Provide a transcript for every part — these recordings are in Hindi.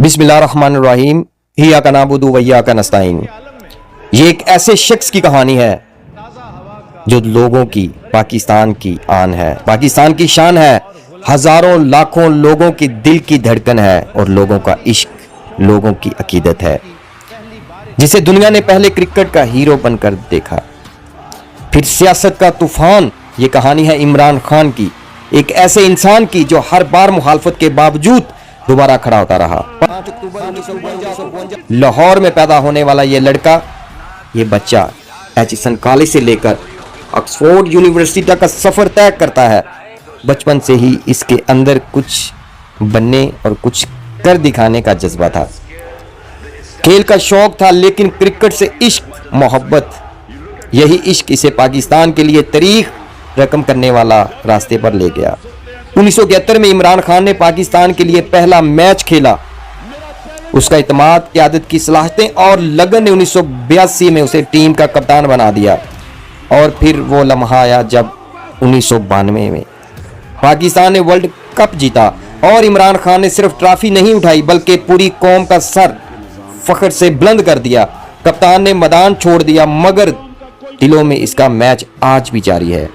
बिस्मिल्लाहिर्रहमानिर्रहीम हिया का नाबुदु व इय्या का नस्ताईन। ये एक ऐसे शख्स की कहानी है जो लोगों की, पाकिस्तान की आन है, पाकिस्तान की शान है, हजारों लाखों लोगों की दिल की धड़कन है और लोगों का इश्क, लोगों की अकीदत है, जिसे दुनिया ने पहले क्रिकेट का हीरो बनकर देखा, फिर सियासत का तूफान। ये कहानी है इमरान खान की, एक ऐसे इंसान की जो हर बार मुखालफत के बावजूद दोबारा खड़ा होता रहा। 5 अक्टूबर 1952 लाहौर में पैदा होने वाला ये लड़का, ये बच्चा एचिसन कॉलेज से लेकर ऑक्सफोर्ड यूनिवर्सिटी तक का सफर तय करता है। बचपन से ही इसके अंदर कुछ बनने और कुछ कर दिखाने का जज्बा था, खेल का शौक था, लेकिन क्रिकेट से इश्क, मोहब्बत, यही इश्क इसे पाकिस्तान के लिए तारीख रकम करने वाला रास्ते पर ले गया। 1971 में इमरान खान ने पाकिस्तान के लिए पहला मैच खेला। उसका इत्मीनान, क़यादत की सलाहियतें और लगन ने 1982 में उसे टीम का कप्तान बना दिया। और फिर वो लम्हा आया जब 1992 में पाकिस्तान ने वर्ल्ड कप जीता और इमरान खान ने सिर्फ ट्रॉफी नहीं उठाई बल्कि पूरी कौम का सर फख्र से बुलंद कर दिया। कप्तान ने मैदान छोड़ दिया, मगर दिलों में इसका मैच आज भी जारी है।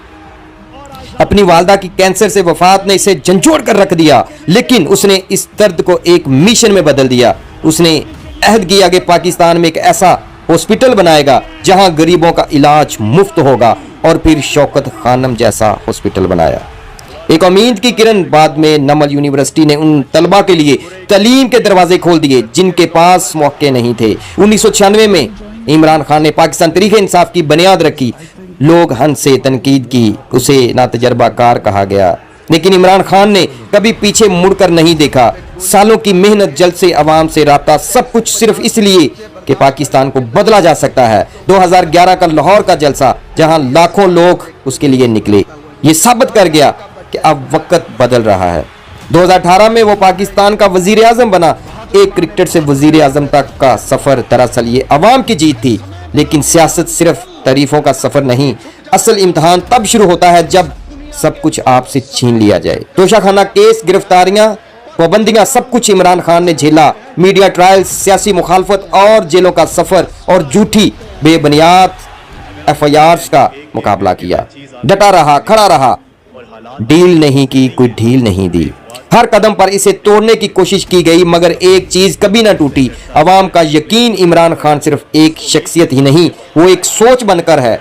अपनी वालदा की कैंसर से वफात ने इसे झंझोड़ कर रख दिया, लेकिन उसने इस दर्द को एक मिशन में बदल दिया। उसने अहद किया कि पाकिस्तान में एक ऐसा हॉस्पिटल बनाएगा जहां गरीबों का इलाज मुफ्त होगा, और फिर शौकत खानम जैसा हॉस्पिटल बनाया। एक उम्मीद की किरण। बाद में नमल यूनिवर्सिटी ने उन तलबा के लिए तालीम के दरवाजे खोल दिए जिनके पास मौके नहीं थे। 1996 में इमरान खान ने पाकिस्तान तरीके इंसाफ की बुनियाद रखी। लोग हंस से तनकीद की, उसे ना तजर्बाकार कहा गया, लेकिन इमरान खान ने कभी पीछे मुड़कर नहीं देखा। सालों की मेहनत, जल्द से अवाम से राब्ता, सब कुछ सिर्फ इसलिए कि पाकिस्तान को बदला जा सकता है। 2011 का लाहौर का जलसा, जहां लाखों लोग उसके लिए निकले, ये साबित कर गया कि अब वक्त बदल रहा है। 2018 में वो पाकिस्तान का वजीर आजम बना। एक क्रिकेटर से वजीर आजम तक का सफर दरअसल ये अवाम की जीत थी, लेकिन सियासत सिर्फ तारीफों का सफर नहीं, असल इम्तिहान तब शुरू होता है जब सब कुछ आपसे छीन लिया जाए। तोशाखाना केस, गिरफ्तारियां, पाबंदियां, सब कुछ इमरान खान ने झेला। मीडिया ट्रायल्स, सियासी मुखालफत और जेलों का सफर और झूठी बेबुनियाद FIRs का मुकाबला किया। डटा रहा, खड़ा रहा, डील नहीं की, कोई ढील नहीं दी। हर कदम पर इसे तोड़ने की कोशिश की गई, मगर एक चीज कभी ना टूटी, अवाम का यकीन। इमरान खान सिर्फ एक शख्सियत ही नहीं, वो एक सोच बनकर है।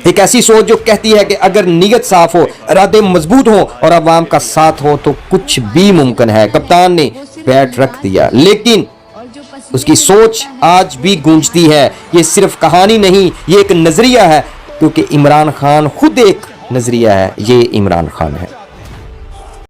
एक ऐसी सोच जो कहती है कि अगर नीयत साफ हो, इरादे मजबूत हो और अवाम का साथ हो तो कुछ भी मुमकिन है। कप्तान ने बैट रख दिया, लेकिन उसकी सोच आज भी गूंजती है। ये सिर्फ कहानी नहीं, ये एक नजरिया है, क्योंकि इमरान खान खुद एक नजरिया है। ये इमरान खान है।